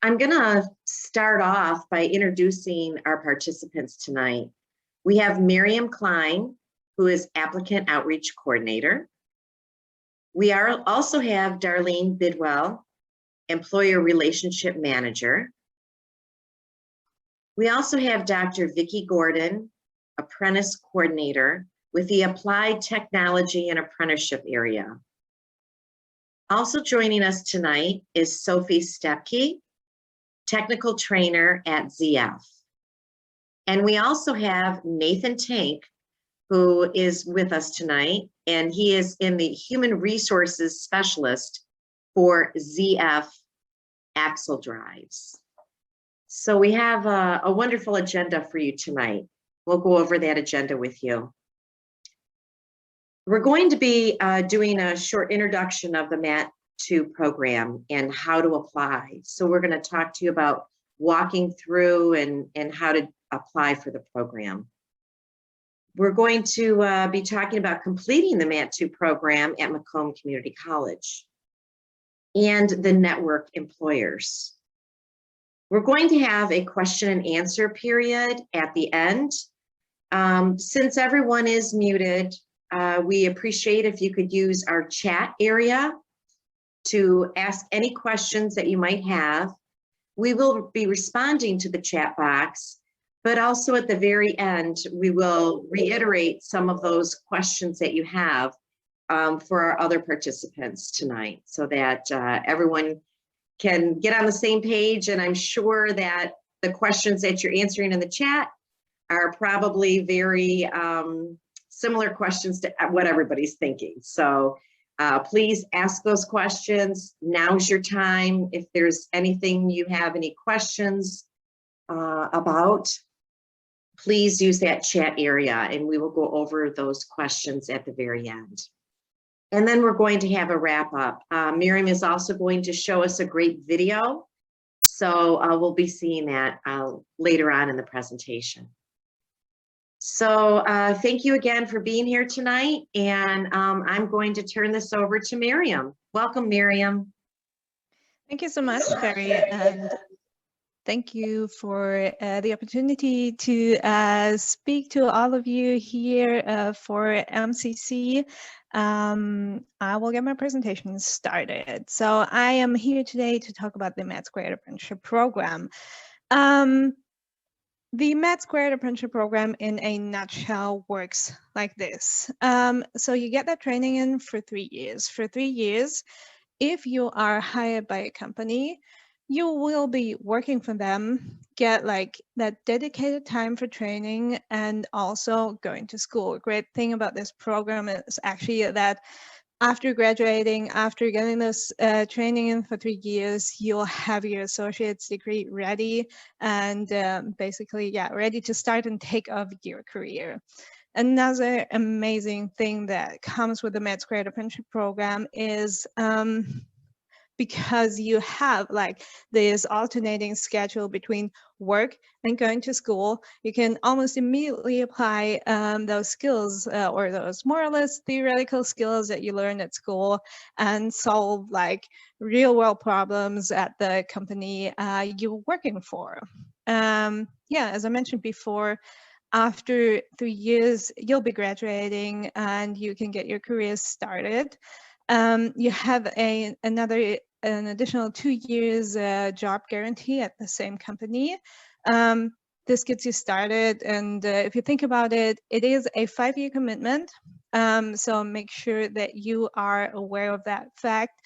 I'm going to start off by introducing our participants tonight. We have Miriam Klein, who is Applicant Outreach Coordinator. We also have Darlene Bidwell, Employer Relationship Manager. We also have Dr. Vicki Gordon, Apprentice Coordinator with the Applied Technology and Apprenticeship area. Also joining us tonight is Sophie Stepke, Technical Trainer at ZF. And we also have Nathan Tank, who is with us tonight, and he is in the Human Resources Specialist for ZF Axle Drives. So we have a wonderful agenda for you tonight. We'll go over that agenda with you. We're going to be doing a short introduction of the MAT2 program and how to apply. So we're going to talk to you about walking through and how to apply for the program. We're going to be talking about completing the MAT2 program at Macomb Community College and the network employers. We're going to have a question and answer period at the end. Since everyone is muted, we appreciate if you could use our chat area to ask any questions that you might have. We will be responding to the chat box, but also at the very end, we will reiterate some of those questions that you have for our other participants tonight so that everyone can get on the same page. And I'm sure that the questions that you're answering in the chat are probably very similar questions to what everybody's thinking. So please ask those questions. Now's your time. If there's anything you have any questions about, please use that chat area and we will go over those questions at the very end. And then we're going to have a wrap up. Miriam is also going to show us a great video. So we'll be seeing that later on in the presentation. So thank you again for being here tonight. And I'm going to turn this over to Miriam. Welcome, Miriam. Thank you so much, Terry. And thank you for the opportunity to speak to all of you here for MCC. I will get my presentation started. So I am here today to talk about the MAT2 Apprenticeship Program. The MAT2 Apprenticeship Program in a nutshell works like this. So you get that training in for 3 years. For 3 years, if you are hired by a company, you will be working for them, get like that dedicated time for training and also going to school. A great thing about this program is actually that after graduating, after getting this training in for 3 years, you'll have your associate's degree ready and basically, ready to start and take off your career. Another amazing thing that comes with the MAT2 Apprenticeship Program is because you have like this alternating schedule between work and going to school, you can almost immediately apply those skills or those more or less theoretical skills that you learned at school and solve like real world problems at the company you're working for. As I mentioned before, after 3 years, you'll be graduating and you can get your career started. You have an additional 2 years job guarantee at the same company. This gets you started, and if you think about it, it is a 5-year commitment. So make sure that you are aware of that fact.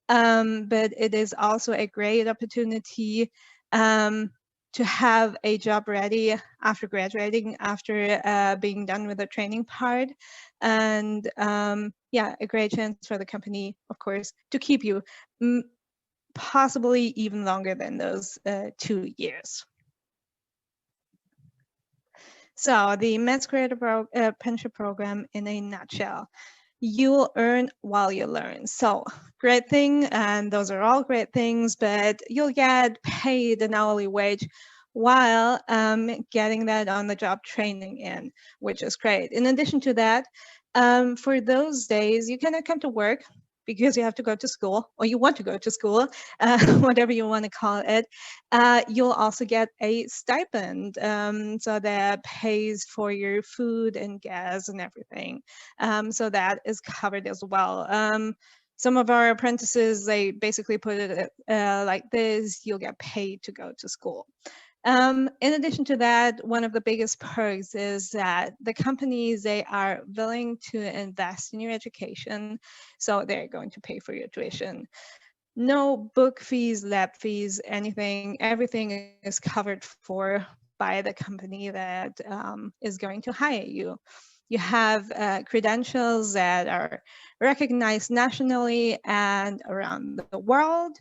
But it is also a great opportunity to have a job ready after graduating, after being done with the training part. And a great chance for the company, of course, to keep you possibly even longer than those 2 years. So the MAT2 Apprenticeship Program in a nutshell. You'll earn while you learn. So great thing, and those are all great things, but you'll get paid an hourly wage while getting that on-the-job training in, which is great. In addition to that, for those days, you cannot come to work. because you have to go to school, or you want to go to school, whatever you want to call it, you'll also get a stipend. So that pays for your food and gas and everything. So that is covered as well. Some of our apprentices, they basically put it like this: you'll get paid to go to school. In addition to that, one of the biggest perks is that the companies, they are willing to invest in your education, so they're going to pay for your tuition. No book fees, lab fees, anything, everything is covered for by the company that is going to hire you. You have credentials that are recognized nationally and around the world.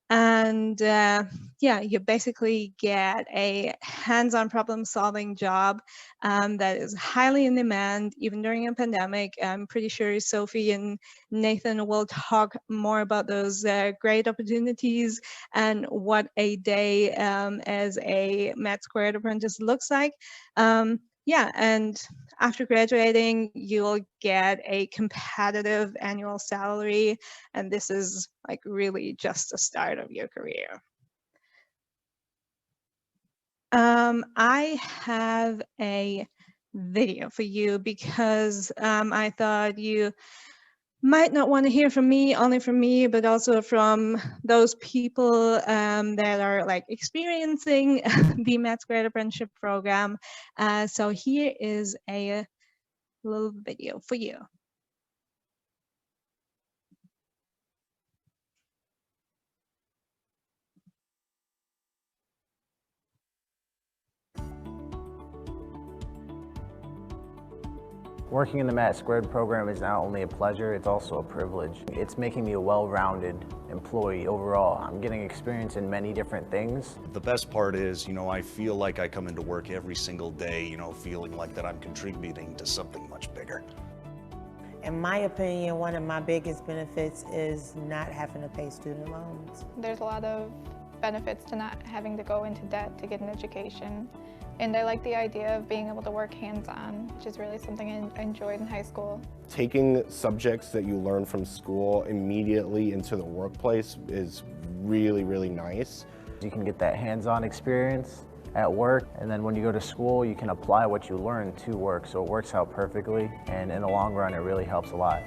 And yeah, you basically get a hands-on problem-solving job that is highly in demand, even during a pandemic. I'm pretty sure Sophie and Nathan will talk more about those great opportunities and what a day as a MAT2 apprentice looks like. Yeah, and after graduating, you'll get a competitive annual salary, and this is like really just the start of your career. I have a video for you because I thought you might not want to hear from me, only from me, but also from those people that are like experiencing the MAT2 apprenticeship program. So here is a little video for you. Working in the MAT2 program is not only a pleasure, it's also a privilege. It's making me a well-rounded employee overall. I'm getting experience in many different things. The best part is, I feel like I come into work every single day, feeling like that I'm contributing to something much bigger. In my opinion, one of my biggest benefits is not having to pay student loans. There's a lot of benefits to not having to go into debt to get an education. And I like the idea of being able to work hands-on, which is really something I enjoyed in high school. Taking subjects that you learn from school immediately into the workplace is really, really nice. You can get that hands-on experience at work, and then when you go to school, you can apply what you learn to work, so it works out perfectly, and in the long run, it really helps a lot.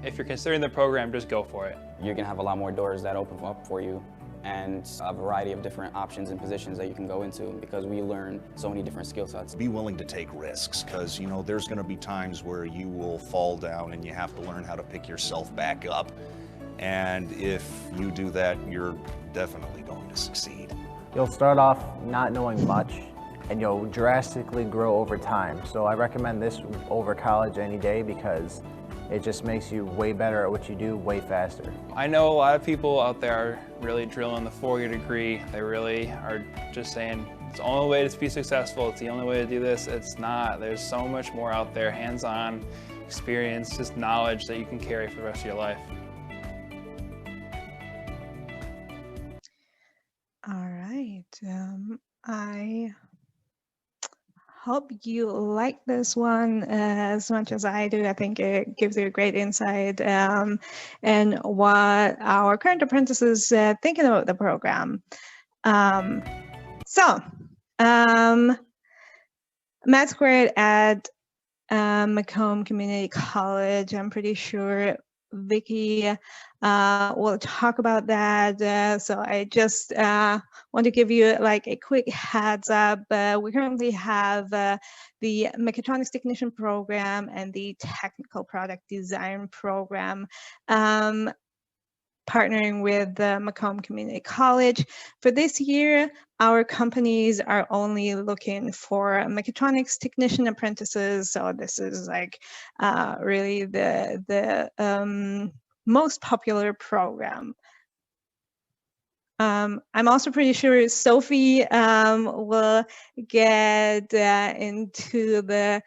If you're considering the program, just go for it. You're going to have a lot more doors that open up for you, and a variety of different options and positions that you can go into because we learn so many different skill sets. Be willing to take risks because, there's going to be times where you will fall down and you have to learn how to pick yourself back up. And if you do that, you're definitely going to succeed. You'll start off not knowing much, and you'll drastically grow over time. So I recommend this over college any day because it just makes you way better at what you do way faster. I know a lot of people out there are really drilling the 4-year degree. They really are just saying, it's the only way to be successful, it's the only way to do this. It's not. There's so much more out there, hands-on experience, just knowledge that you can carry for the rest of your life. All right, I hope you like this one as much as I do. I think it gives you a great insight and what our current apprentices thinking about the program. MAT2 at Macomb Community College. I'm pretty sure Vicky will talk about that. So I just want to give you like a quick heads up. We currently have the Mechatronics Technician program and the Technical Product Design program partnering with the Macomb Community College. For this year, our companies are only looking for mechatronics technician apprentices. So this is like really the most popular program. I'm also pretty sure Sophie will get into the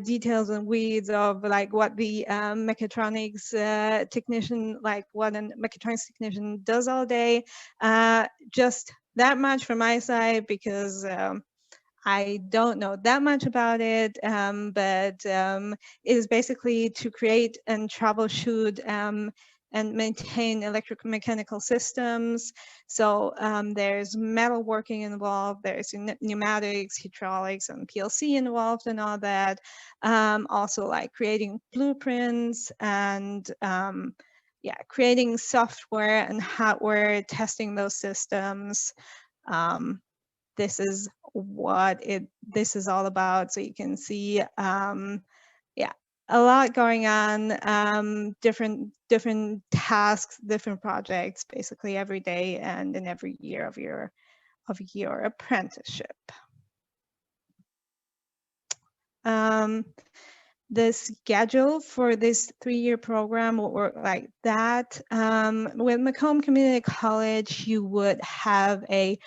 details and weeds of like what the mechatronics technician, like what a mechatronics technician does all day. Just that much from my side because I don't know that much about it, but it is basically to create and troubleshoot and maintain electromechanical systems. So there's metalworking involved, there's pneumatics, hydraulics, and PLC involved and all that. Also like creating blueprints and creating software and hardware, testing those systems. This is what this is all about. So you can see, a lot going on, different tasks, different projects, basically every day and in every year of your apprenticeship. The schedule for this 3-year program will work like that. With Macomb Community College, you would have a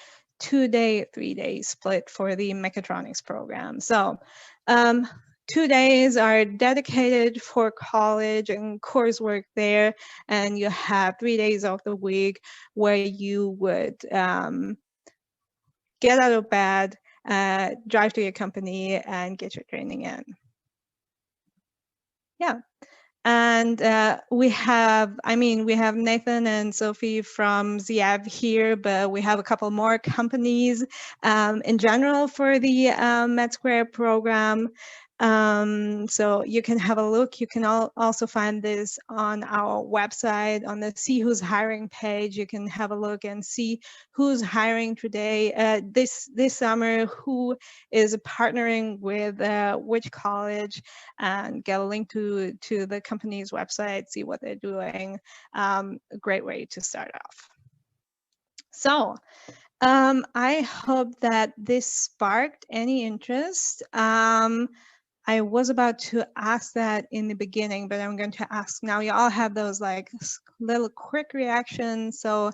2-day, 3-day split for the Mechatronics program. So 2 days are dedicated for college and coursework there, and you have 3 days of the week where you would get out of bed, drive to your company, and get your training in. Yeah. And we have Nathan and Sophie from ZF here, but we have a couple more companies in general for the MAT2 program. So you can have a look. You can also find this on our website on the See Who's Hiring page. You can have a look and see who's hiring today, this summer, who is partnering with which college, and get a link to the company's website, see what they're doing. A great way to start off. So I hope that this sparked any interest. I was about to ask that in the beginning, but I'm going to ask now. You all have those like little quick reactions. So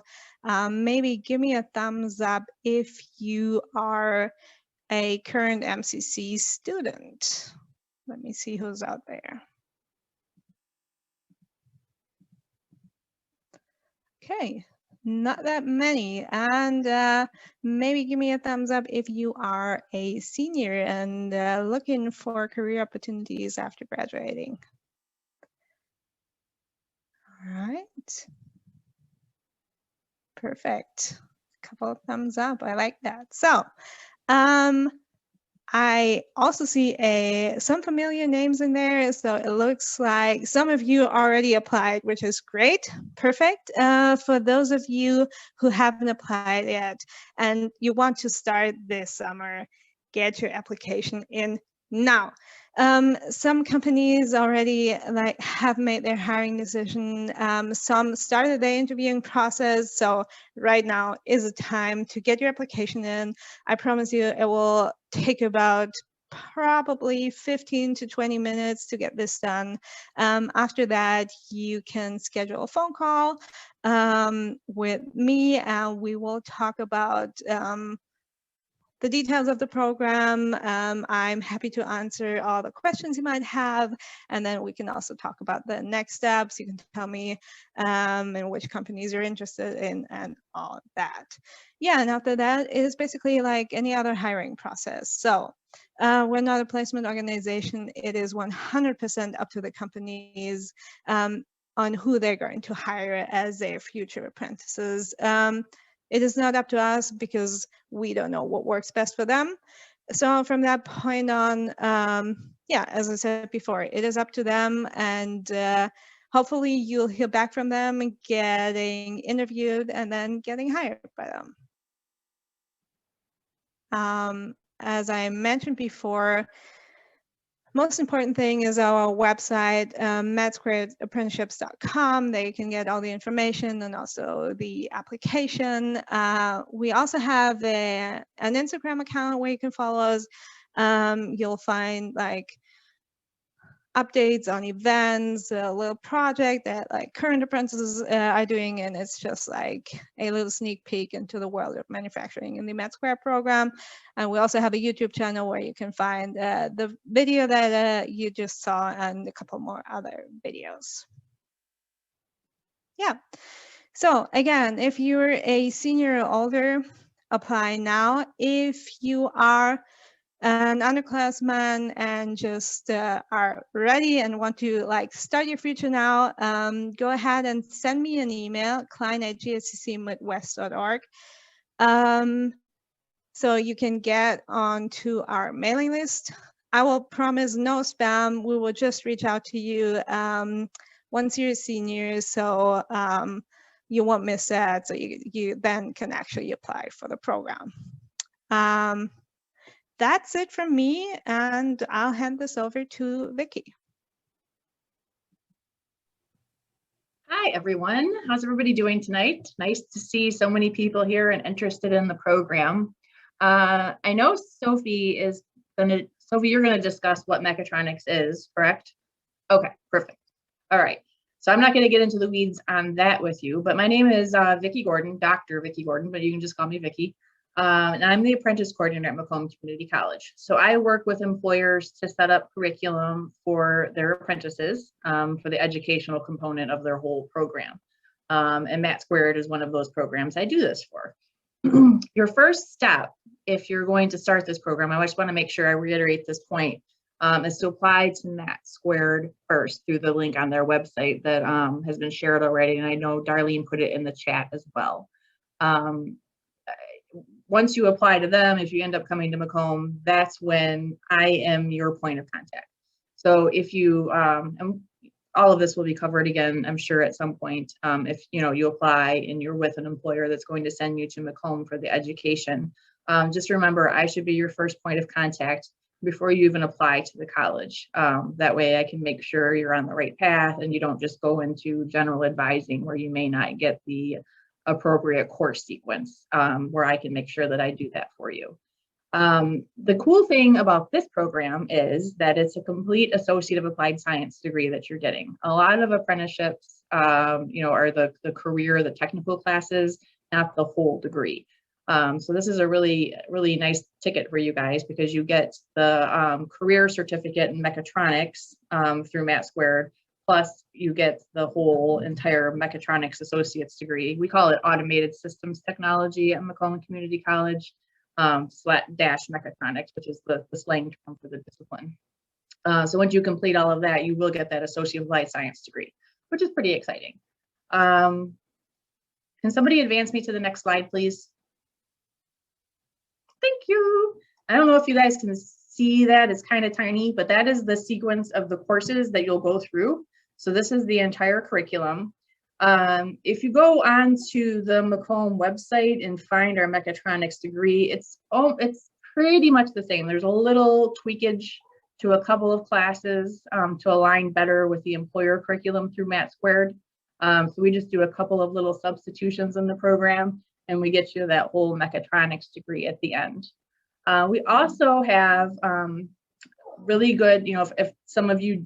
maybe give me a thumbs up if you are a current MCC student. Let me see who's out there. Okay, not that many. And maybe give me a thumbs up if you are a senior and looking for career opportunities after graduating. All right. Perfect. A couple of thumbs up. I like that. So, I also see some familiar names in there, so it looks like some of you already applied, which is great, perfect. For those of you who haven't applied yet and you want to start this summer, get your application in now. Some companies already have made their hiring decision. Some started the interviewing process, so right now is the time to get your application in. I promise you it will take about probably 15 to 20 minutes to get this done. After that, you can schedule a phone call with me, and we will talk about the details of the program. I'm happy to answer all the questions you might have, and then we can also talk about the next steps. You can tell me in which companies you're interested in and all that. Yeah, and after that is basically like any other hiring process. So we're not a placement organization. It is 100% up to the companies on who they're going to hire as their future apprentices. It is not up to us because we don't know what works best for them. So from that point on, yeah, as I said before, it is up to them, and hopefully you'll hear back from them, getting interviewed, and then getting hired by them. As I mentioned before, most important thing is our website, mat2apprenticeships.com. There you can get all the information and also the application. We also have an Instagram account where you can follow us. You'll find like updates on events, a little project that like current apprentices are doing, and it's just like a little sneak peek into the world of manufacturing in the MAT2 program. And we also have a YouTube channel where you can find the video that you just saw and a couple more other videos. Yeah, so again, if you're a senior or older, apply now. If you are an underclassmen and just are ready and want to like start your future now, go ahead and send me an email, klein@gsccmidwest.org. So you can get onto our mailing list. I will promise no spam. We will just reach out to you once you're a senior, so you won't miss that. So you then can actually apply for the program. That's it from me, and I'll hand this over to Vicky. Hi, everyone. How's everybody doing tonight? Nice to see so many people here and interested in the program. I know Sophie, you're gonna discuss what Mechatronics is, correct? Okay, perfect. All right. So I'm not gonna get into the weeds on that with you, but my name is Vicky Gordon, Dr. Vicky Gordon, but you can just call me Vicky. And I'm the Apprentice Coordinator at Macomb Community College. So I work with employers to set up curriculum for their apprentices for the educational component of their whole program. And MAT2 is one of those programs I do this for. Your first step, if you're going to start this program, I just want to make sure I reiterate this point, is to apply to MAT2 first through the link on their website that has been shared already. And I know Darlene put it in the chat as well. Once you apply to them, if you end up coming to Macomb, that's when I am your point of contact. So if you, all of this will be covered again, I'm sure at some point, if you apply and you're with an employer that's going to send you to Macomb for the education, just remember I should be your first point of contact before you even apply to the college. That way I can make sure you're on the right path and you don't just go into general advising where you may not get the appropriate course sequence, where I can make sure that I do that for you. The cool thing about this program is that it's a complete Associate of Applied Science degree that you're getting. A lot of apprenticeships, are the career, the technical classes, not the whole degree. So this is a really, really nice ticket for you guys because you get the career certificate in mechatronics through MAT2, plus you get the whole entire Mechatronics Associate's degree. We call it Automated Systems Technology at Macomb Community College, /Mechatronics, which is the slang term for the discipline. So once you complete all of that, you will get that Associate of Applied Science degree, which is pretty exciting. Can somebody advance me to the next slide, please? Thank you. I don't know if you guys can see that, it's kind of tiny, but that is the sequence of the courses that you'll go through. So this is the entire curriculum. If you go on to the Macomb website and find our Mechatronics degree, it's pretty much the same. There's a little tweakage to a couple of classes to align better with the employer curriculum through MAT2. So we just do a couple of little substitutions in the program and we get you that whole Mechatronics degree at the end. We also have really good, if some of you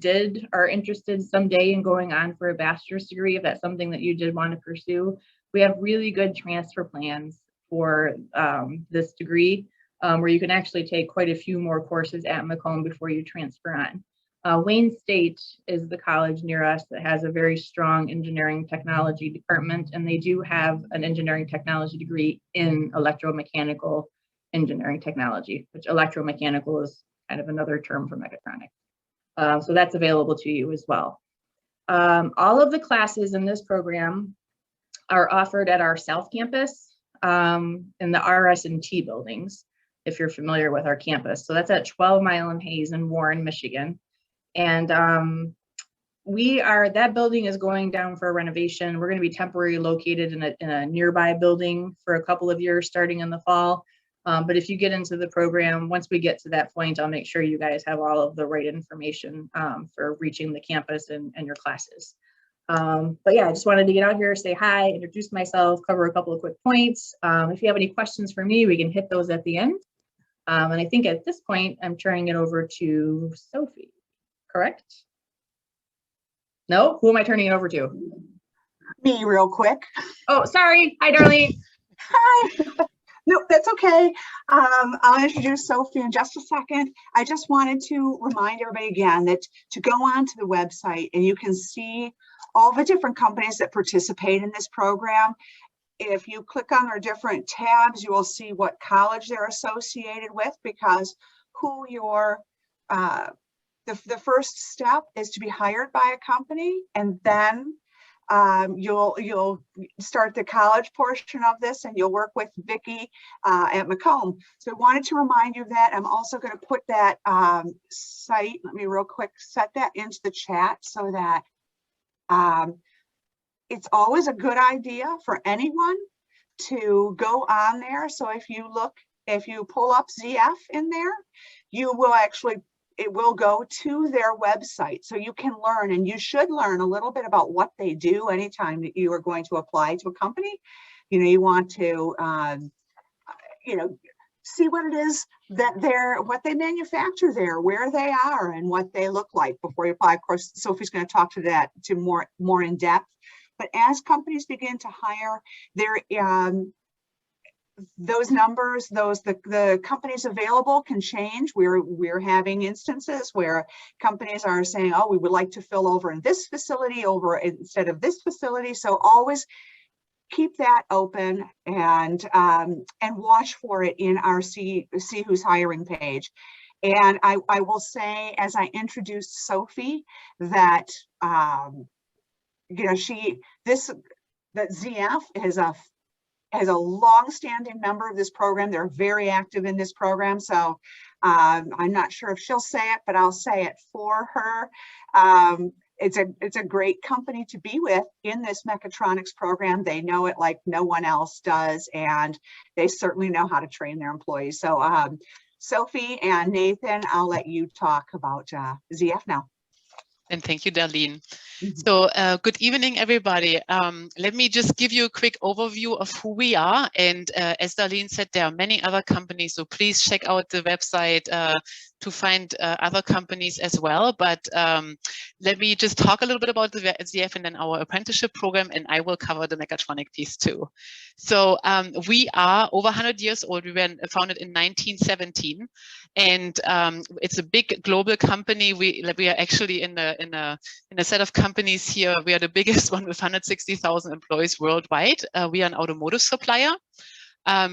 are interested someday in going on for a bachelor's degree, if that's something that you did want to pursue, we have really good transfer plans for this degree where you can actually take quite a few more courses at Macomb before you transfer on. Wayne State is the college near us that has a very strong engineering technology department, and they do have an engineering technology degree in electromechanical engineering technology, which electromechanical is kind of another term for mechatronics. So that's available to you as well. All of the classes in this program are offered at our South Campus in the RS&T buildings, if you're familiar with our campus. So that's at 12 Mile and Hayes in Warren, Michigan. And that building is going down for a renovation. We're going to be temporarily located in a nearby building for a couple of years starting in the fall. But if you get into the program, once we get to that point, I'll make sure you guys have all of the right information for reaching the campus and your classes. But yeah, I just wanted to get out here, say hi, introduce myself, cover a couple of quick points. If you have any questions for me, we can hit those at the end. And I think at this point, I'm turning it over to Sophie, correct? No? Who am I turning it over to? Me, real quick. Oh, sorry. Hi, Darlene. Hi. No, that's okay. I'll introduce Sophie in just a second. I just wanted to remind everybody again that to go onto the website and you can see all the different companies that participate in this program. If you click on their different tabs, you will see what college they're associated with, because who your, the first step is to be hired by a company, and then you'll start the college portion of this, and you'll work with Vicki at Macomb. So I wanted to remind you of that. I'm also going to put that site, let me real quick set that into the chat so that it's always a good idea for anyone to go on there. So if you pull up ZF in there, you will actually, it will go to their website. So you can learn, and you should learn a little bit about what they do anytime that you are going to apply to a company. You know, you want to, you know, see what it is that what they manufacture there, where they are, and what they look like before you apply. Of course, Sophie's going to talk to that more in depth. But as companies begin to hire, those numbers, the companies available can change. We're having instances where companies are saying, oh, we would like to fill over in this facility instead of this facility. So always keep that open and watch for it in our see who's hiring page. And I will say, as I introduced Sophie, that you know, that ZF is a long-standing member of this program. They're very active in this program. So I'm not sure if she'll say it, but I'll say it for her. It's a great company to be with in this Mechatronics program. They know it like no one else does, and they certainly know how to train their employees. So Sophie and Nathan, I'll let you talk about ZF now. And thank you, Darlene. So good evening, everybody. Let me just give you a quick overview of who we are. And as Darlene said, there are many other companies, so please check out the website to find other companies as well. But let me just talk a little bit about the ZF and then our apprenticeship program, and I will cover the mechatronic piece too. So we are over 100 years old. We were founded in 1917, and it's a big global company. We are actually in a set of companies here. We are the biggest one with 160,000 employees worldwide. We are an automotive supplier.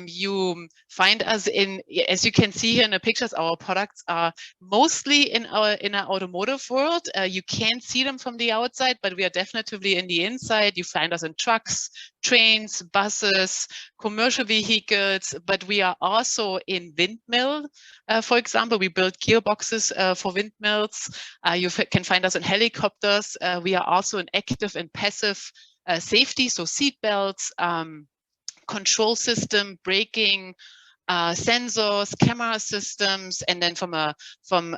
You find us in, as you can see here in the pictures, our products are mostly in our automotive world. You can't see them from the outside, but we are definitely in the inside. You find us in trucks, trains, buses, commercial vehicles, but we are also in windmill. For example, we build gearboxes for windmills. You can find us in helicopters. We are also in active and passive safety, so seat belts, control system, braking, sensors, camera systems, and then from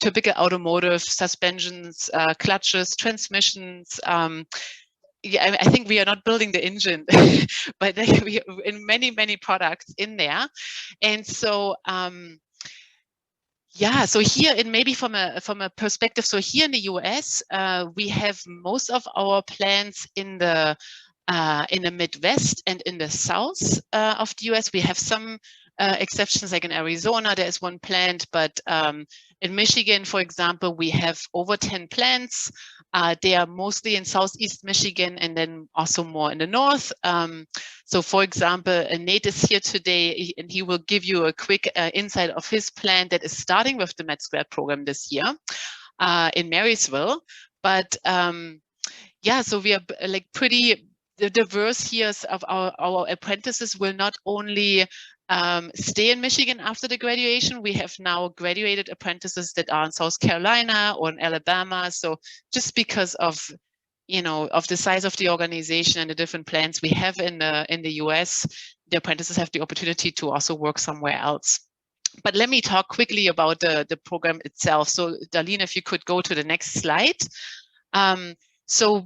typical automotive suspensions, clutches, transmissions. Yeah, I think we are not building the engine, but we are in many products in there. And so yeah, so here, and maybe from a perspective, so here in the US, we have most of our plants in the Midwest and in the south of the US. We have some exceptions, like in Arizona, there is one plant, but in Michigan, for example, we have over 10 plants. They are mostly in Southeast Michigan and then also more in the north. So for example, Nate is here today, and he will give you a quick insight of his plant that is starting with the MAT2 program this year in Marysville. But yeah, so we are like pretty diverse here. Of our apprentices will not only stay in Michigan after the graduation. We have now graduated apprentices that are in South Carolina or in Alabama. So just because of, you know, of the size of the organization and the different plans we have in the US, the apprentices have the opportunity to also work somewhere else. But let me talk quickly about the program itself. So Darlene, if you could go to the next slide. So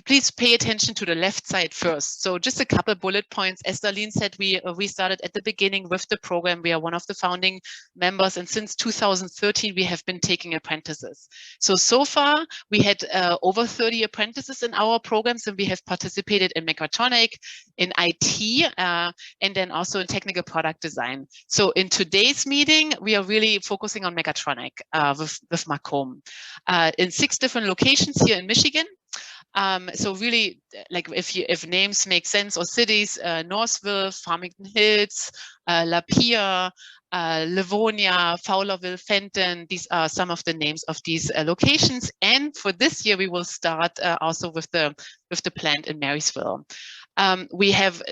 please pay attention to the left side first. So just a couple bullet points. As Darlene said, we started at the beginning with the program. We are one of the founding members, and since 2013, we have been taking apprentices. So far, we had over 30 apprentices in our programs, and we have participated in Mechatronics, in IT, and then also in technical product design. So in today's meeting, we are really focusing on Mechatronics with Macomb in 6 different locations here in Michigan. So really, like if names make sense, or cities, Northville, Farmington Hills, Lapeer, Livonia, Fowlerville, Fenton, these are some of the names of these locations. And for this year, we will start also with the plant in Marysville. We have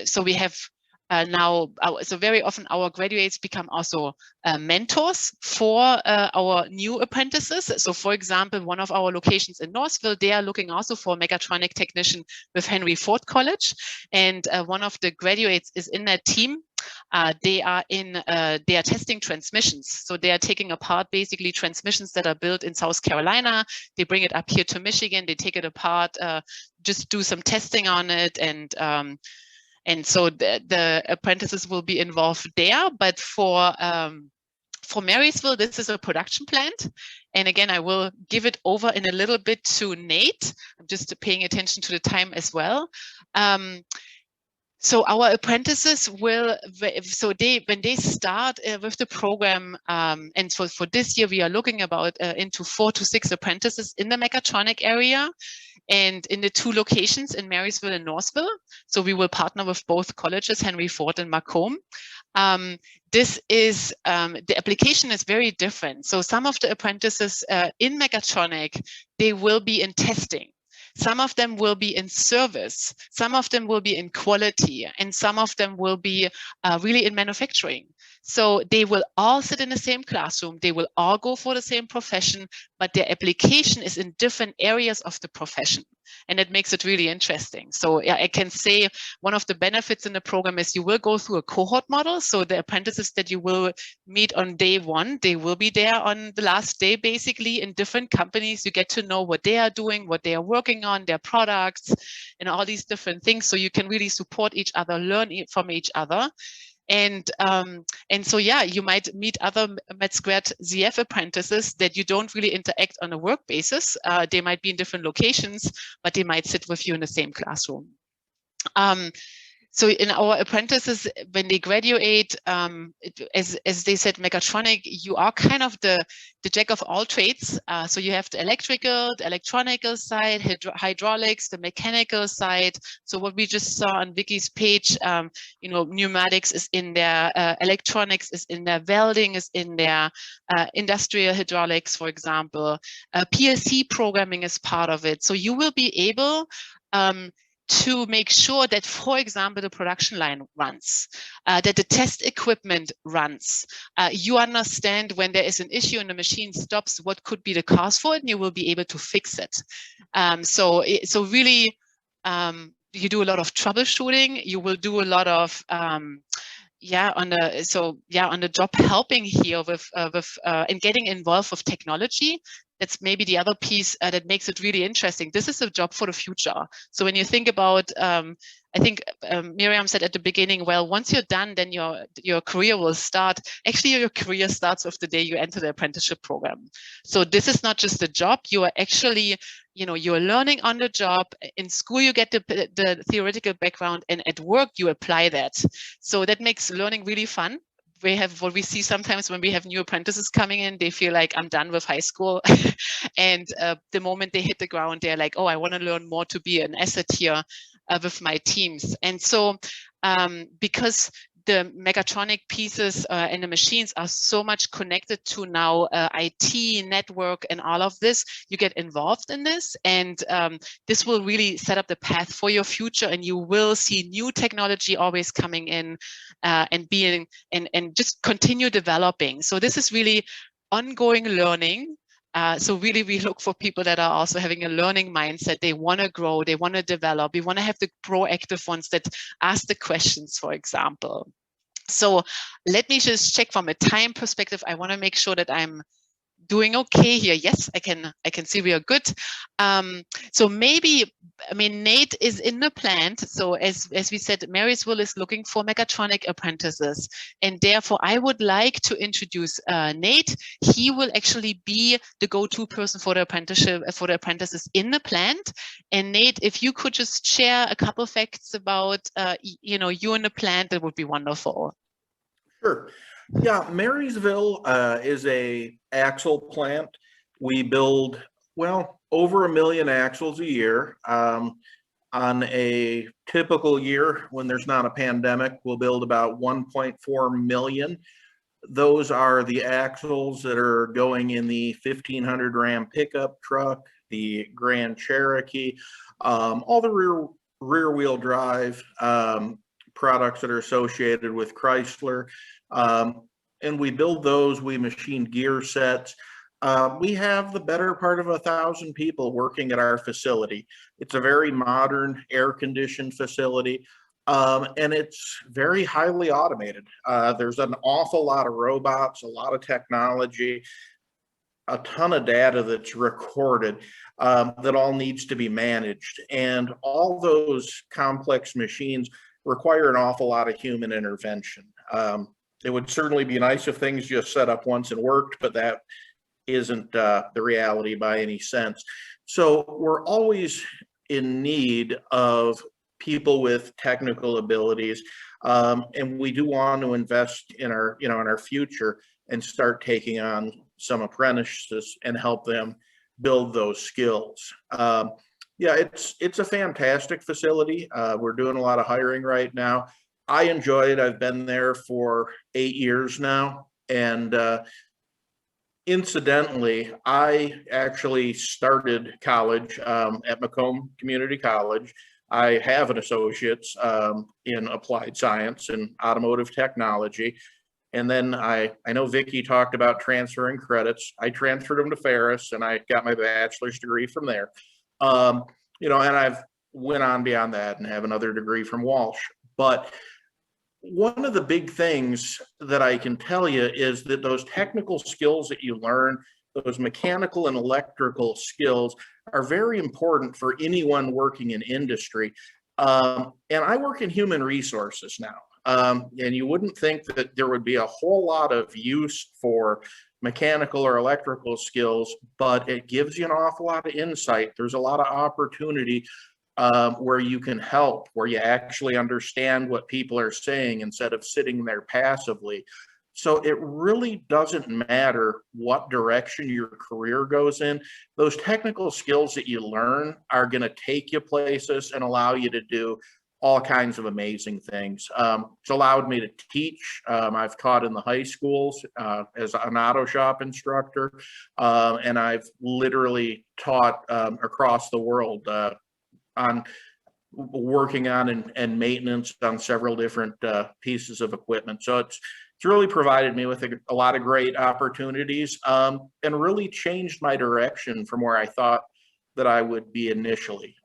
now, so very often our graduates become also mentors for our new apprentices. So for example, one of our locations in Northville, they are looking also for a mechatronic technician with Henry Ford College. And one of the graduates is in that team. They are testing transmissions. So they are taking apart basically transmissions that are built in South Carolina. They bring it up here to Michigan. They take it apart, just do some testing on it, and so the apprentices will be involved there. But for Marysville, this is a production plant. And again, I will give it over in a little bit to Nate. I'm just paying attention to the time as well. So our apprentices will, when they start with the program, and for this year, we are looking about into 4 to 6 apprentices in the mechatronic area, and in the 2 locations in Marysville and Northville. So we will partner with both colleges, Henry Ford and Macomb. This is, the application is very different. So some of the apprentices in mechatronic, they will be in testing. Some of them will be in service, some of them will be in quality, and some of them will be really in manufacturing. So they will all sit in the same classroom, they will all go for the same profession, but their application is in different areas of the profession. And it makes it really interesting. So yeah, I can say one of the benefits in the program is you will go through a cohort model. So the apprentices that you will meet on day 1, they will be there on the last day, basically in different companies. You get to know what they are doing, what they are working on, their products, and all these different things. So you can really support each other, learn from each other. And so, yeah, you might meet other MAT Squared ZF apprentices that you don't really interact on a work basis. They might be in different locations, but they might sit with you in the same classroom. So in our apprentices, when they graduate, as they said, mechatronic, you are kind of the jack of all trades. So you have the electrical, the electronical side, hydraulics, the mechanical side. So what we just saw on Vicky's page, you know, pneumatics is in there, electronics is in there, welding is in there, industrial hydraulics, for example, PLC programming is part of it. So you will be able to make sure that, for example, the production line runs, that the test equipment runs. You understand when there is an issue and the machine stops, what could be the cause for it, and you will be able to fix it. So really, you do a lot of troubleshooting. You will do a lot of on the job helping here with and getting involved with technology. That's maybe the other piece that makes it really interesting. This is a job for the future. So when you think about, I think Miriam said at the beginning, well, once you're done, then your career will start. Actually, your career starts with the day you enter the apprenticeship program. So this is not just a job. You are actually, you know, you're learning on the job. In school, you get the theoretical background, and at work, you apply that. So that makes learning really fun. We have what we see sometimes when we have new apprentices coming in, they feel like, I'm done with high school. And the moment they hit the ground, they're like, oh, I want to learn more to be an asset here with my teams. And so because the mechatronic pieces and the machines are so much connected to now IT, network, and all of this, you get involved in this, and this will really set up the path for your future, and you will see new technology always coming in and being and just continue developing. So this is really ongoing learning. So really, we look for people that are also having a learning mindset. They want to grow, they want to develop. We want to have the proactive ones that ask the questions, for example. So let me just check from a time perspective. I want to make sure that I'm doing okay here. Yes, I can see we are good. So maybe, I mean, Nate is in the plant. So as we said, Marysville is looking for mechatronic apprentices. And therefore, I would like to introduce Nate. He will actually be the go-to person for the apprenticeship, for the apprentices in the plant. And Nate, if you could just share a couple facts about, you know, you in the plant, that would be wonderful. Sure. Yeah, Marysville is a axle plant. We build, well, over 1 million axles a year. On a typical year, when there's not a pandemic, we'll build about 1.4 million. Those are the axles that are going in the 1500 Ram pickup truck, the Grand Cherokee, all the rear wheel drive products that are associated with Chrysler. And we build those, we machine gear sets. We have the better part of 1,000 people working at our facility. It's a very modern, air-conditioned facility, and it's very highly automated. There's an awful lot of robots, a lot of technology, a ton of data that's recorded that all needs to be managed. And all those complex machines require an awful lot of human intervention. It would certainly be nice if things just set up once and worked, but that isn't the reality by any sense. So we're always in need of people with technical abilities, and we do want to invest in our, in our future and start taking on some apprentices and help them build those skills. Yeah, it's a fantastic facility. We're doing a lot of hiring right now. I enjoy it. I've been there for 8 years now, and incidentally, I actually started college at Macomb Community College. I have an associate's in applied science and automotive technology. And then I know Vicki talked about transferring credits. I transferred them to Ferris, and I got my bachelor's degree from there. You know, and I've went on beyond that and have another degree from Walsh. But one of the big things that I can tell you is that those technical skills that you learn, those mechanical and electrical skills, are very important for anyone working in industry. And I work in human resources now. And you wouldn't think that there would be a whole lot of use for mechanical or electrical skills, but it gives you an awful lot of insight. There's a lot of opportunity where you can help, where you actually understand what people are saying instead of sitting there passively. So it really doesn't matter what direction your career goes in. Those technical skills that you learn are going to take you places and allow you to do all kinds of amazing things. It's allowed me to teach. I've taught in the high schools as an auto shop instructor, and I've literally taught across the world on working on and maintenance on several different pieces of equipment. So it's really provided me with a lot of great opportunities and really changed my direction from where I thought that I would be initially.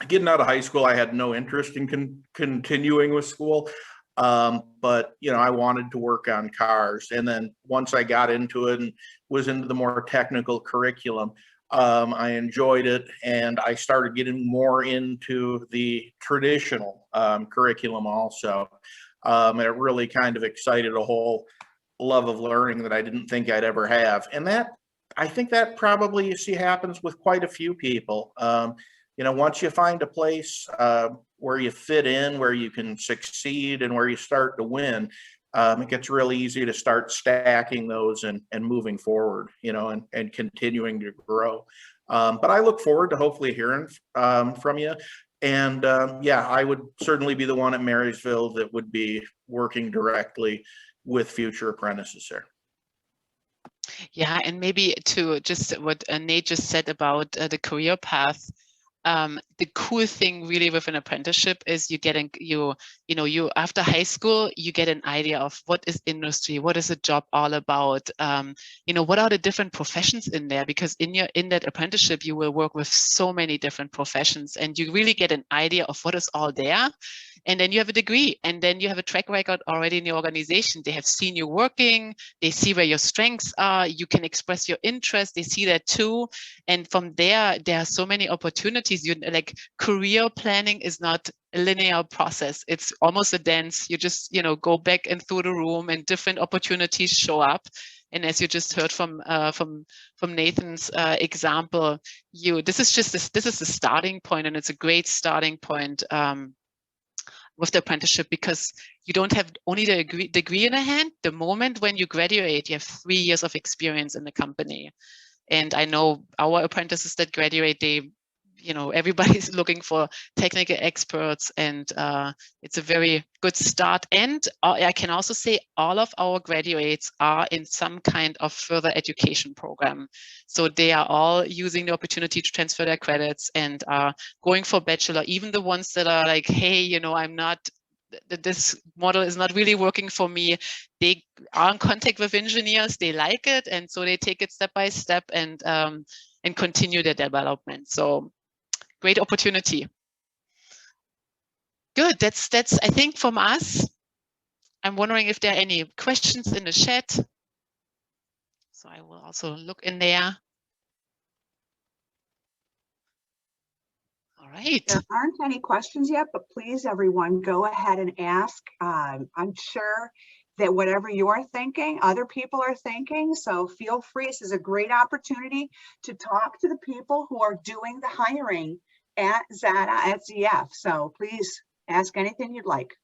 Getting out of high school, I had no interest in continuing with school, but you know, I wanted to work on cars. And then once I got into it and was into the more technical curriculum, I enjoyed it, and I started getting more into the traditional curriculum also. It really kind of excited a whole love of learning that I didn't think I'd ever have. And that, I think that probably you see happens with quite a few people. You know, once you find a place where you fit in, where you can succeed, and where you start to win, it gets really easy to start stacking those and moving forward, you know, and continuing to grow. But I look forward to hopefully hearing from you. And yeah, I would certainly be the one at Marysville that would be working directly with future apprentices there. Yeah, and maybe to just what Nate just said about the career path. The cool thing really with an apprenticeship is you after high school, you get an idea of what is industry, what is a job all about, you know, what are the different professions in there, because in that apprenticeship, you will work with so many different professions, and you really get an idea of what is all there. And then you have a degree, and then you have a track record already in the organization. They have seen you working, they see where your strengths are, you can express your interest, they see that too. And from there are so many opportunities. You like, career planning is not a linear process. It's almost a dance. You just, you know, go back and through the room and different opportunities show up. And as you just heard from Nathan's example, this is the starting point, and it's a great starting point with the apprenticeship, because you don't have only the degree in a hand. The moment when you graduate, you have 3 years of experience in the company. And I know our apprentices that graduate, they, you know, everybody's looking for technical experts, and it's a very good start. And I can also say all of our graduates are in some kind of further education program. So they are all using the opportunity to transfer their credits and are going for bachelor, even the ones that are like, hey, you know, this model is not really working for me. They are in contact with engineers, they like it, and so they take it step by step and continue their development. So great opportunity. Good, that's I think from us. I'm wondering if there are any questions in the chat. So I will also look in there. All right. There aren't any questions yet, but please, everyone, go ahead and ask. I'm sure that whatever you're thinking, other people are thinking. So feel free. This is a great opportunity to talk to the people who are doing the hiring at ZATA, at ZF. So please ask anything you'd like.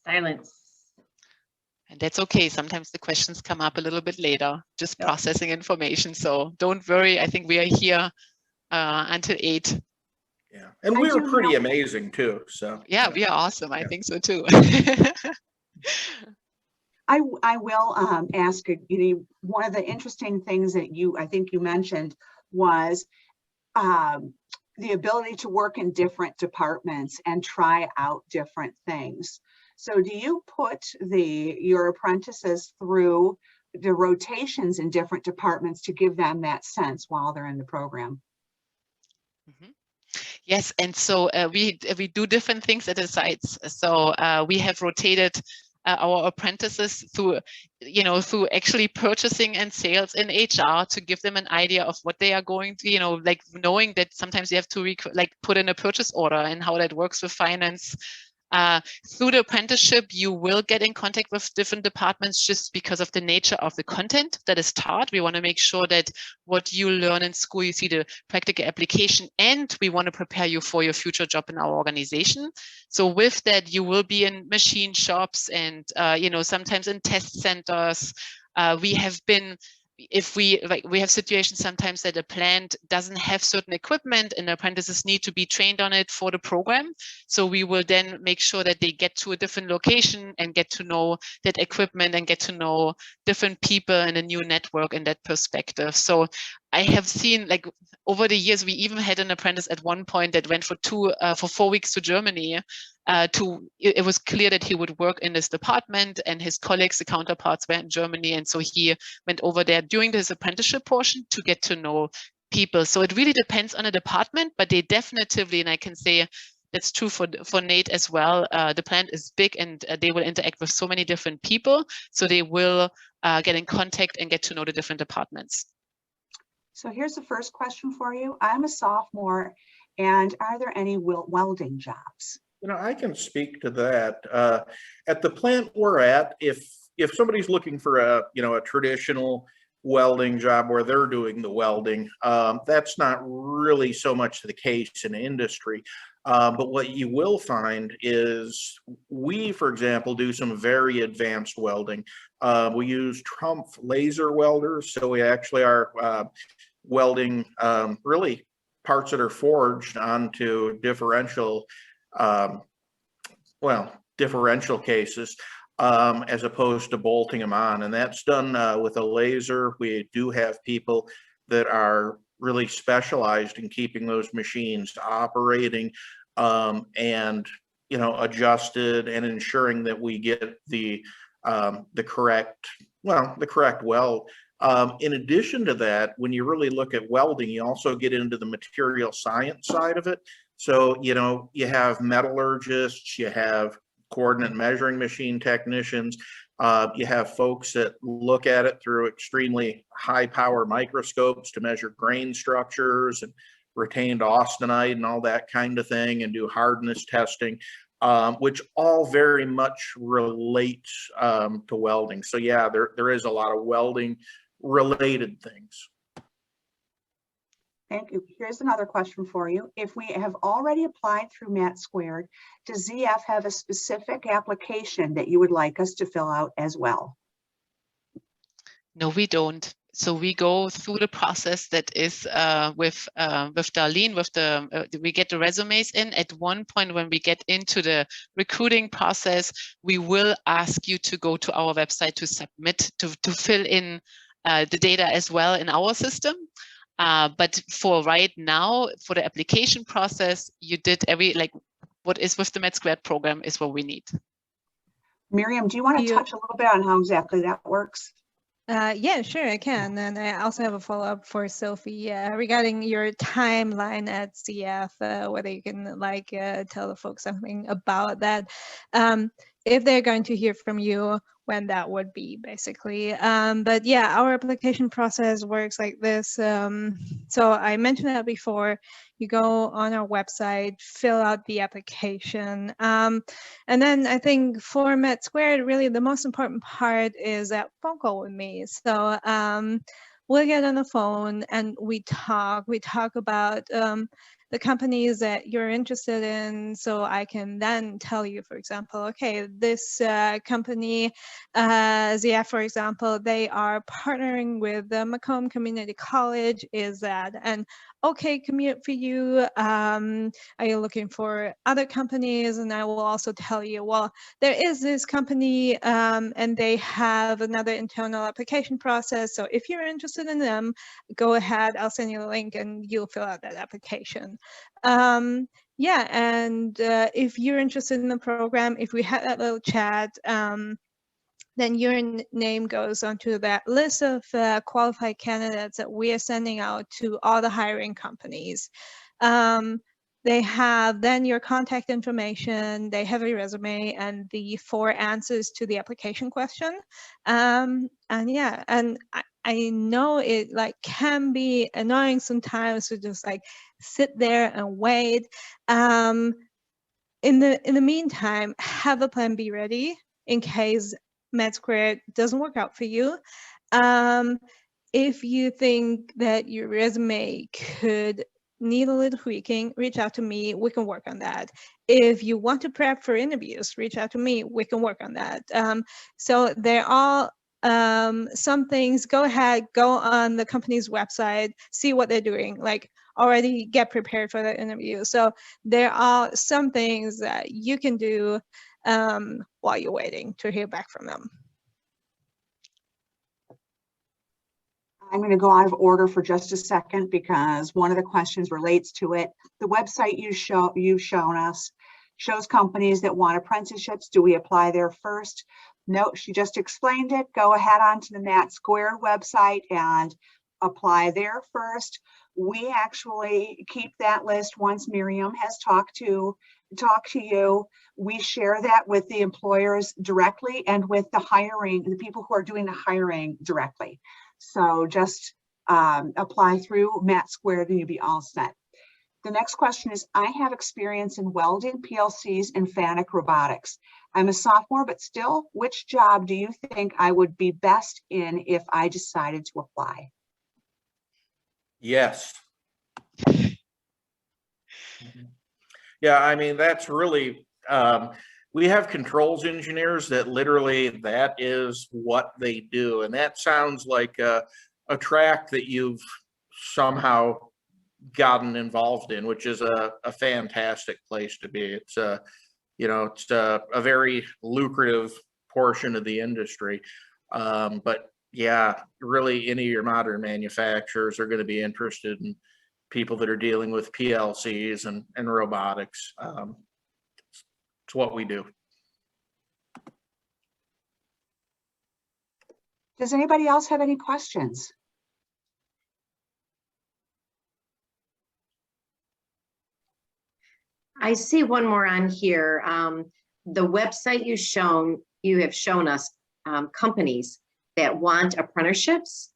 Silence. And that's okay. Sometimes the questions come up a little bit later, just processing information. So don't worry. I think we are here until 8. Yeah, and we were pretty amazing too. So yeah, we are awesome. I think so too. I will ask you know, one of the interesting things that I think you mentioned was the ability to work in different departments and try out different things. So do you put your apprentices through the rotations in different departments to give them that sense while they're in the program? Mm-hmm. Yes, and so we do different things at the sites. So we have rotated our apprentices through, you know, through actually purchasing and sales in HR to give them an idea of what they are going to, you know, like knowing that sometimes you have to put in a purchase order and how that works with finance. Through the apprenticeship, you will get in contact with different departments just because of the nature of the content that is taught. We want to make sure that what you learn in school, you see the practical application, and we want to prepare you for your future job in our organization. So with that, you will be in machine shops and, you know, sometimes in test centers. We have been, if we have situations sometimes that a plant doesn't have certain equipment and the apprentices need to be trained on it for the program. So we will then make sure that they get to a different location and get to know that equipment and get to know different people and a new network in that perspective. So I have seen, like, over the years, we even had an apprentice at one point that went for 4 weeks to Germany. It was clear that he would work in this department, and his colleagues, the counterparts, were in Germany, and so he went over there during his apprenticeship portion to get to know people. So it really depends on the department, but they definitively, and I can say that's true for Nate as well. The plant is big, and they will interact with so many different people, so they will get in contact and get to know the different departments. So here's the first question for you. I'm a sophomore, and are there any welding jobs? You know, I can speak to that. At the plant we're at, if somebody's looking for a traditional welding job where they're doing the welding, that's not really so much the case in industry. But what you will find is we, for example, do some very advanced welding. We use Trumpf laser welders, so we actually are welding really parts that are forged onto differential cases as opposed to bolting them on, and that's done with a laser. We do have people that are really specialized in keeping those machines operating and adjusted and ensuring that we get the correct weld. In addition to that, when you really look at welding, you also get into the material science side of it. So, you have metallurgists, you have coordinate measuring machine technicians, you have folks that look at it through extremely high power microscopes to measure grain structures and retained austenite and all that kind of thing, and do hardness testing, which all very much relates to welding. So yeah, there is a lot of welding related things. Thank you. Here's another question for you. If we have already applied through MAT2, does ZF have a specific application that you would like us to fill out as well? No, we don't. So we go through the process that is with Darlene, we get the resumes in. At one point when we get into the recruiting process, we will ask you to go to our website to submit, to fill in the data as well in our system. But for right now, for the application process, you did what is with the MAT2 program is what we need. Miriam, do you want to touch a little bit on how exactly that works? Yeah, sure, I can. And I also have a follow-up for Sophie regarding your timeline at CF, whether you can tell the folks something about that. If they're going to hear from you, when that would be basically. But yeah, our application process works like this. So I mentioned that before. You go on our website, fill out the application. And then I think for MAT2, really the most important part is that phone call with me. So we'll get on the phone and we talk about the companies that you're interested in, so I can then tell you, for example, okay, this company, ZF, for example, they are partnering with the Macomb Community College. Is that an okay commute for you? Are you looking for other companies? And I will also tell you, well, there is this company and they have another internal application process. So if you're interested in them, go ahead, I'll send you a link and you'll fill out that application. Yeah, and if you're interested in the program, if we had that little chat, then your name goes onto that list of qualified candidates that we are sending out to all the hiring companies. They have then your contact information, they have a resume and the 4 answers to the application question. And yeah, and I know it can be annoying sometimes to just sit there and wait. In the meantime, have a plan B ready in case MAT2 doesn't work out for you. If you think that your resume could need a little tweaking, reach out to me, we can work on that. If you want to prep for interviews, reach out to me, we can work on that. So there are some things, go ahead, go on the company's website, see what they're doing, already get prepared for the interview. So there are some things that you can do while you're waiting to hear back from them. I'm going to go out of order for just a second because one of the questions relates to it. The website you've shown us shows companies that want apprenticeships. Do we apply there first? No, she just explained it. Go ahead onto the MAT2 website and apply there first. We actually keep that list once Miriam has talked to you. We share that with the employers directly and with the people who are doing the hiring directly. So just apply through MAT2 and you'll be all set. The next question is, I have experience in welding, PLCs, and FANUC robotics. I'm a sophomore, but still, which job do you think I would be best in if I decided to apply? Yes. Yeah, I mean, that's really, we have controls engineers that literally that is what they do. And that sounds like a track that you've somehow gotten involved in, which is a fantastic place to be. It's it's a very lucrative portion of the industry. But yeah, really any of your modern manufacturers are going to be interested in people that are dealing with PLCs and robotics. It's what we do. Does anybody else have any questions? I see one more on here. The website you have shown us companies that want apprenticeships.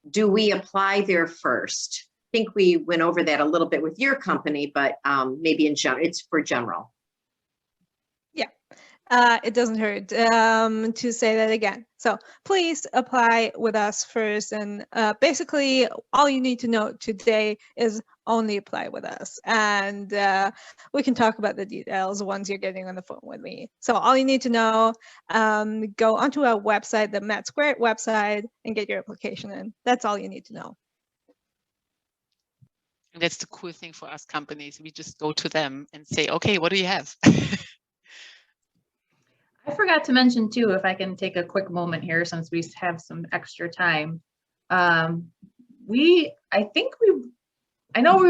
Do we apply there first? I think we went over that a little bit with your company, but maybe in general, it's for general. Yeah. It doesn't hurt to say that again. So please apply with us first. And basically, all you need to know today is only apply with us. And we can talk about the details once you're getting on the phone with me. So all you need to know, go onto our website, the MAT2 website, and get your application in. That's all you need to know. And that's the cool thing for us companies. We just go to them and say, okay, what do you have? I forgot to mention too, if I can take a quick moment here since we have some extra time. I know we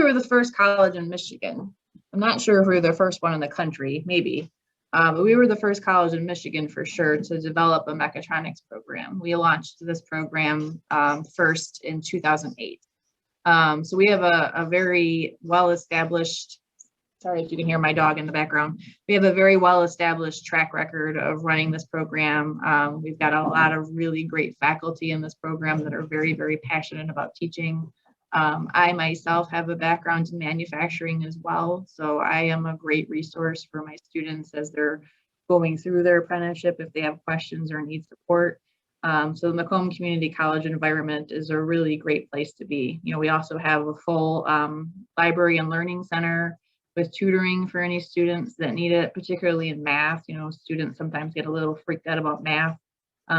were the first college in Michigan. I'm not sure if we were the first one in the country, maybe. But we were the first college in Michigan for sure to develop a mechatronics program. We launched this program first in 2008. So we have a very well-established, sorry if you can hear my dog in the background. We have a very well-established track record of running this program. We've got a lot of really great faculty in this program that are very, very passionate about teaching. I myself have a background in manufacturing as well, so I am a great resource for my students as they're going through their apprenticeship if they have questions or need support. So the Macomb Community College environment is a really great place to be. You know, we also have a full library and learning center with tutoring for any students that need it, particularly in math. You know, students sometimes get a little freaked out about math.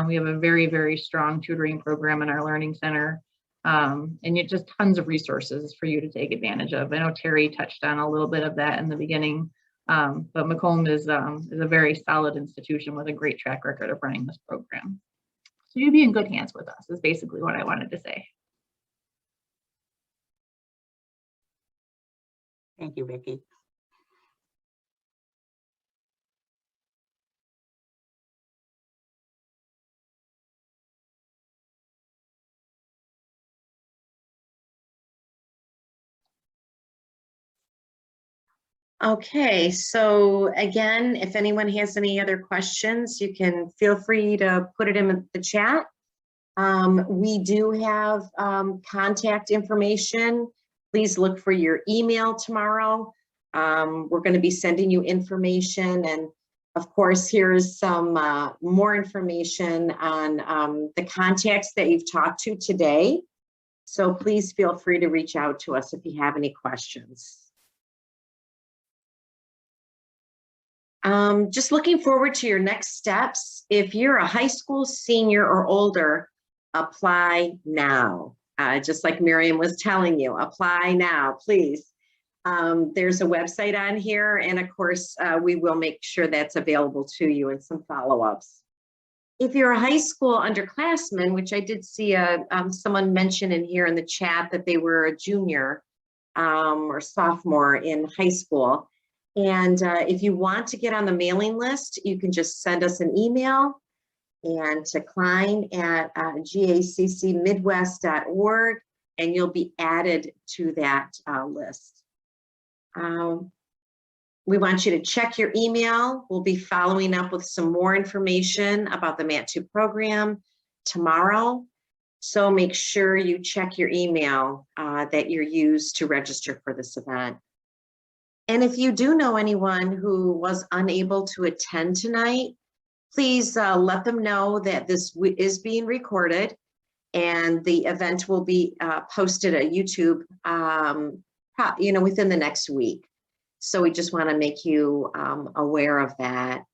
We have a very, very strong tutoring program in our learning center. And just tons of resources for you to take advantage of. I know Terry touched on a little bit of that in the beginning, but Macomb is a very solid institution with a great track record of running this program. So you'd be in good hands with us is basically what I wanted to say. Thank you, Vicki. Okay, so again, if anyone has any other questions, you can feel free to put it in the chat. We do have contact information. Please look for your email tomorrow. We're going to be sending you information, and of course, here's some more information on the contacts that you've talked to today. So please feel free to reach out to us if you have any questions. Just looking forward to your next steps. If you're a high school senior or older, apply now. Just like Miriam was telling you, apply now, please. There's a website on here, and of course, we will make sure that's available to you in some follow-ups. If you're a high school underclassman, which I did see someone mention in here in the chat that they were a junior or sophomore in high school, and if you want to get on the mailing list, you can just send us an email and to klein@gaccmidwest.org, and you'll be added to that list. We want you to check your email. We'll be following up with some more information about the MAT2 program tomorrow. So make sure you check your email that you're used to register for this event. And if you do know anyone who was unable to attend tonight, please let them know that this is being recorded and the event will be posted at YouTube, within the next week. So we just want to make you aware of that.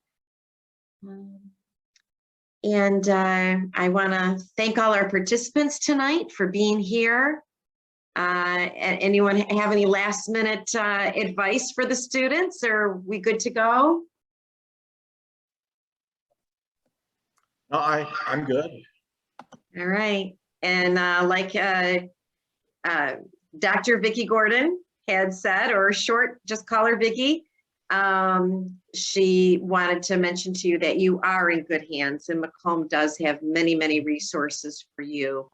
And I want to thank all our participants tonight for being here. Anyone have any last minute advice for the students, or are we good to go? No, I'm good. All right. And like Dr. Vicki Gordon had said, or short, just call her Vicki. She wanted to mention to you that you are in good hands, and Macomb does have many, many resources for you.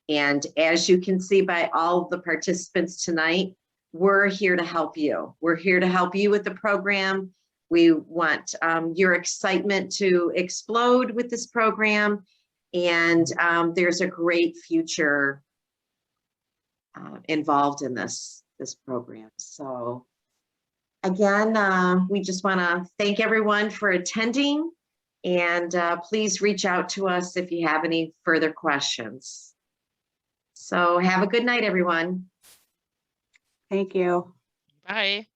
And as you can see by all of the participants tonight, we're here to help you. We're here to help you with the program. We want your excitement to explode with this program. And there's a great future involved in this program. So Again, we just want to thank everyone for attending, and please reach out to us if you have any further questions. So have a good night, everyone. Thank you. Bye.